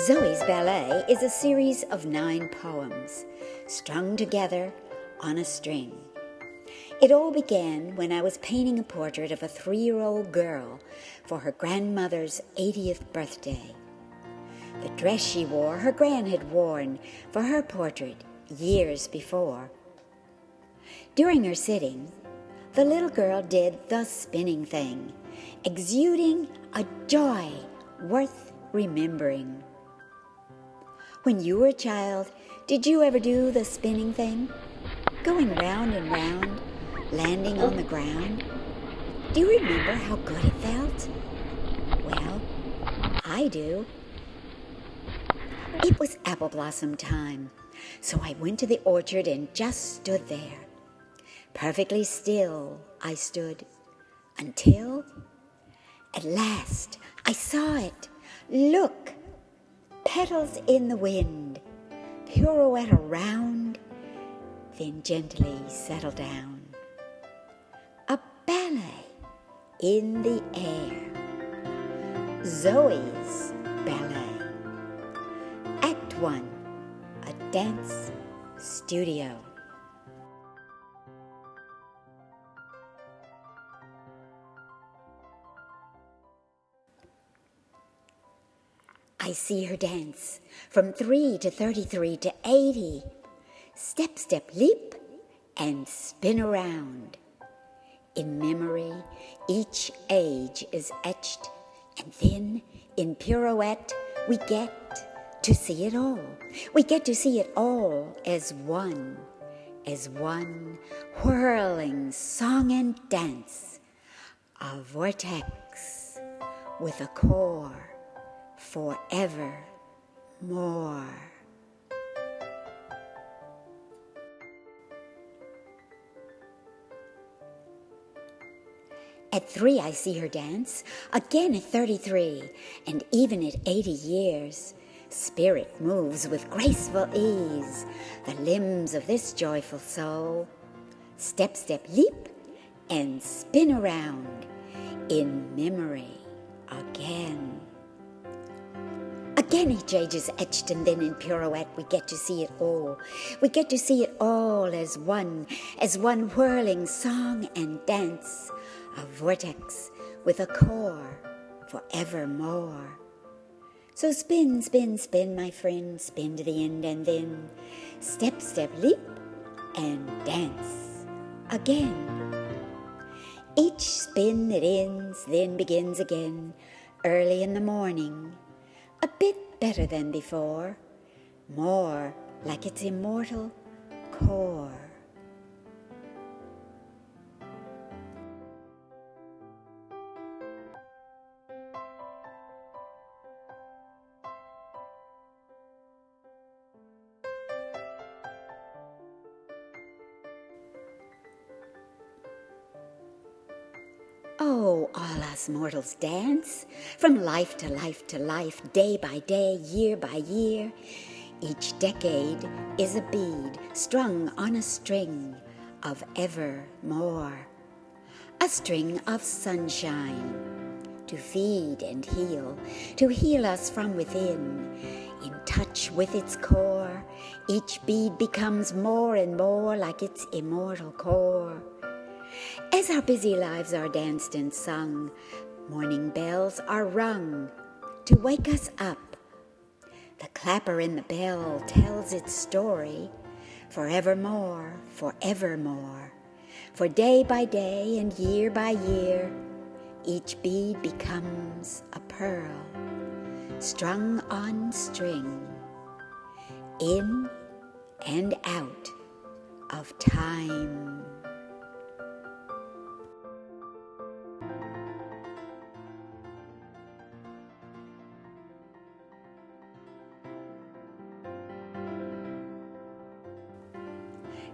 Zoe's Ballet is a series of 9 poems, strung together on a string. It all began when I was painting a portrait of a 3-year-old girl for her grandmother's 80th birthday. The dress she wore, her gran had worn for her portrait years before. During her sitting, the little girl did the spinning thing, exuding a joy worth remembering. When you were a child, did you ever do the spinning thing? Going round and round, landing on the ground? Do you remember how good it felt? Well, I do. It was apple blossom time, so I went to the orchard and just stood there. Perfectly still I stood until, at last, I saw it. Look! Petals in the wind, pirouette around, then gently settle down. A ballet in the air. Zoe's Ballet. Act 1, a dance studio. I see her dance from 3 to 33 to 80. Step, step, leap, and spin around. In memory, each age is etched, and then in pirouette, we get to see it all. We get to see it all as one whirling song and dance, a vortex with a core. Forevermore. At 3, I see her dance, again at 33, and even at 80 years. Spirit moves with graceful ease the limbs of this joyful soul. Step, step, leap, and spin around in memory again. Again each age is etched, and then in pirouette we get to see it all. We get to see it all as one whirling song and dance, a vortex with a core forevermore. So spin, spin, spin, my friend, spin to the end, and then step, step, leap, and dance again. Each spin that ends then begins again, early in the morning. A bit better than before, more like its immortal core. Oh, all us mortals dance, from life to life to life, day by day, year by year. Each decade is a bead strung on a string of evermore. A string of sunshine to feed and to heal us from within. In touch with its core, each bead becomes more and more like its immortal core. As our busy lives are danced and sung, morning bells are rung to wake us up. The clapper in the bell tells its story forevermore, forevermore. For day by day and year by year, each bead becomes a pearl, strung on string, in and out of time.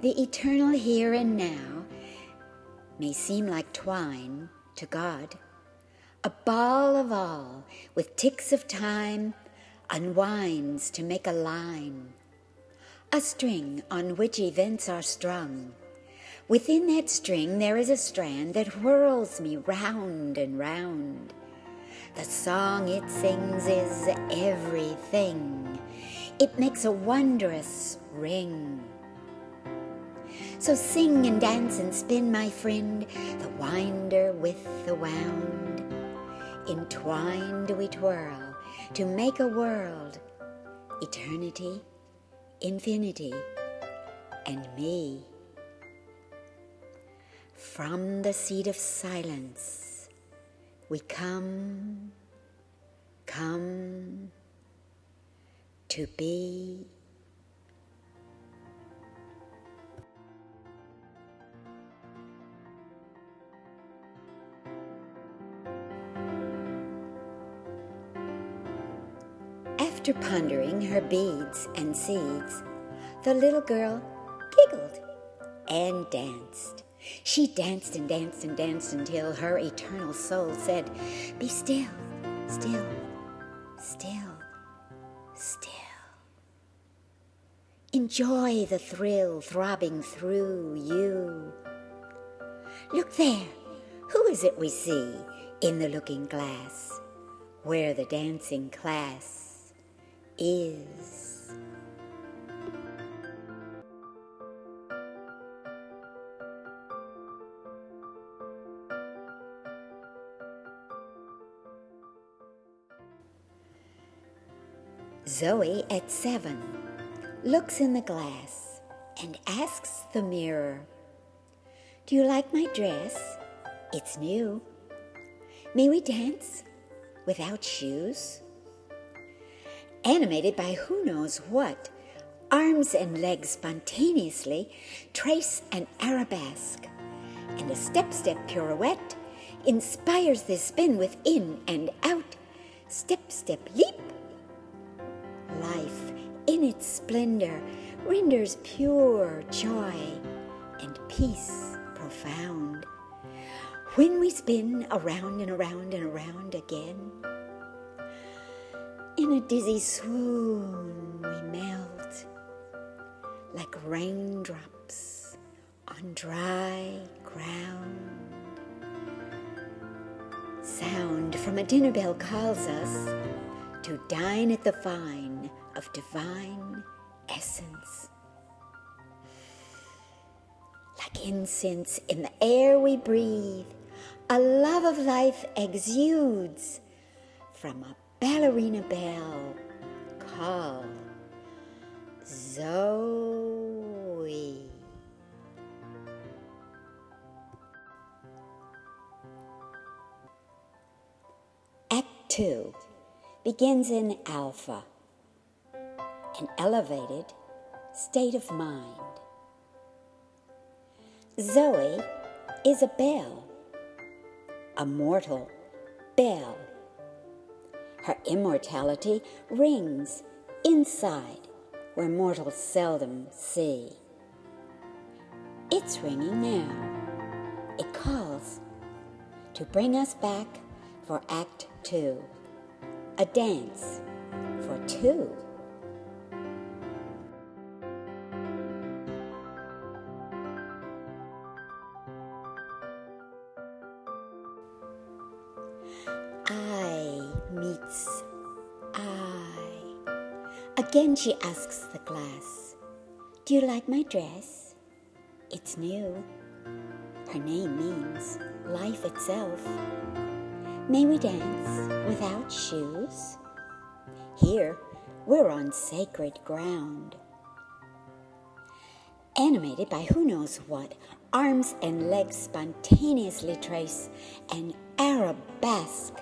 The eternal here and now may seem like twine to God, a ball of all with ticks of time unwinds to make a line, a string on which events are strung. Within that string there is a strand that whirls me round and round. The song it sings is everything. It makes a wondrous ring. So sing and dance and spin, my friend, the winder with the wound. Entwined we twirl to make a world, eternity, infinity, and me. From the seat of silence, we come to be. After pondering her beads and seeds, the little girl giggled and danced. She danced and danced and danced until her eternal soul said, "Be still, still, still, still. Enjoy the thrill throbbing through you. Look there, who is it we see in the looking glass, where the dancing class is?" Zoe at 7 looks in the glass and asks the mirror, "Do you like my dress? It's new. May we dance without shoes?" Animated by who knows what, arms and legs spontaneously trace an arabesque, and a step-step pirouette inspires this spin within and out. Step-step leap. Life in its splendor renders pure joy and peace profound. When we spin around and around and around again, in a dizzy swoon we melt, like raindrops on dry ground. Sound from a dinner bell calls us to dine at the vine of divine essence. Like incense in the air we breathe, a love of life exudes from a ballerina bell called Zoe. Act 2 begins in alpha, an elevated state of mind. Zoe is a bell, a mortal bell. Her immortality rings inside where mortals seldom see. It's ringing now. It calls to bring us back for Act 2. A dance for two. I meets I. Again she asks the glass, "Do you like my dress? It's new." Her name means life itself. May we dance without shoes? Here, we're on sacred ground. Animated by who knows what, arms and legs spontaneously trace an arabesque,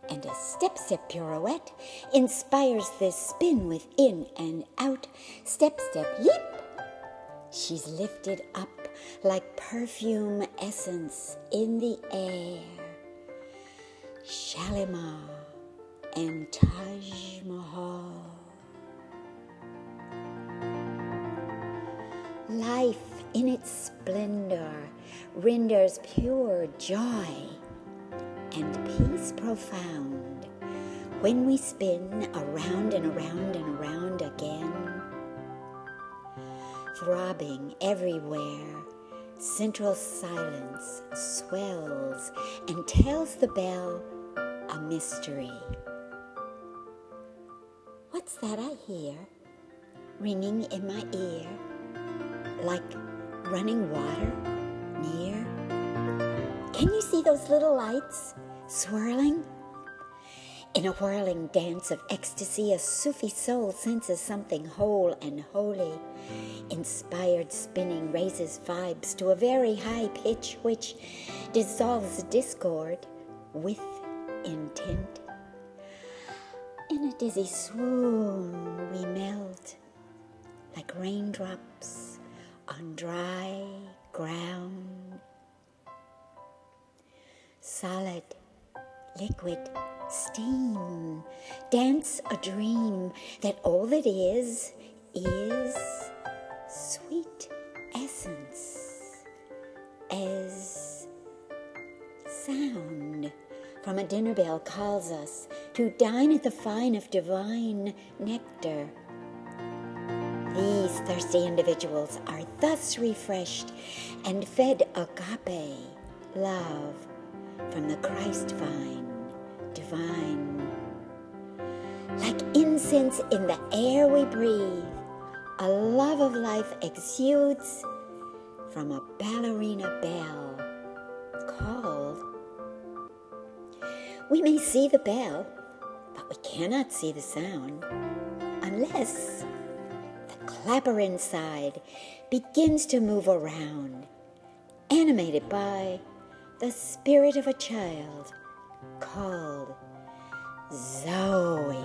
and a step-step pirouette inspires this spin within and out. Step-step leap. She's lifted up like perfume essence in the air. Shalimar and Taj Mahal. Life in its splendor renders pure joy and peace profound when we spin around and around and around again. Throbbing everywhere, central silence swells and tells the bell a a mystery. What's that I hear ringing in my ear, like running water near? Can you see those little lights swirling? In a whirling dance of ecstasy, a Sufi soul senses something whole and holy. Inspired spinning raises vibes to a very high pitch which dissolves discord with intent. In a dizzy swoon we melt like raindrops on dry ground. Solid, liquid, steam, dance a dream that all it is sweet essence as sound from a dinner bell calls us to dine at the fine of divine nectar. These thirsty individuals are thus refreshed and fed agape love from the Christ vine divine. Like incense in the air we breathe, a love of life exudes from a ballerina bell called. We may see the bell, but we cannot see the sound unless the clapper inside begins to move around, animated by the spirit of a child called Zoe.